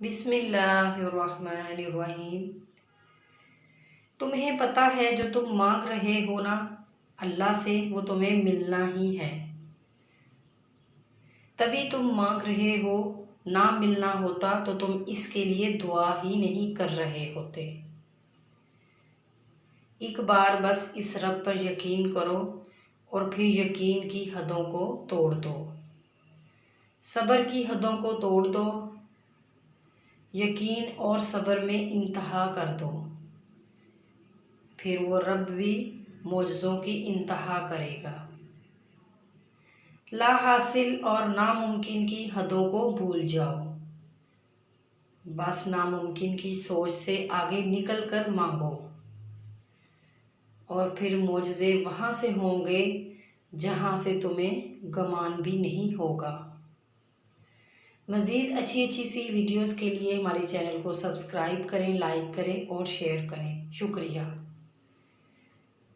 बिस्मिल्लाहिर्रहमानिर्रहीम। तुम्हें पता है जो तुम मांग रहे हो ना अल्लाह से, वो तुम्हें मिलना ही है। तभी तुम मांग रहे हो, ना मिलना होता तो तुम इसके लिए दुआ ही नहीं कर रहे होते। एक बार बस इस रब पर यकीन करो और फिर यकीन की हदों को तोड़ दो, सब्र की हदों को तोड़ दो, यकीन और सब्र में इंतहा कर दो। फिर वो रब भी मौजज़ों की इंतहा करेगा। ला हासिल और नामुमकिन की हदों को भूल जाओ, बस नामुमकिन की सोच से आगे निकल कर मांगो और फिर मौजज़े वहाँ से होंगे जहाँ से तुम्हें गमान भी नहीं होगा। मज़ीद अच्छी सी वीडियोस के लिए हमारे चैनल को सब्सक्राइब करें, लाइक करें और शेयर करें। शुक्रिया।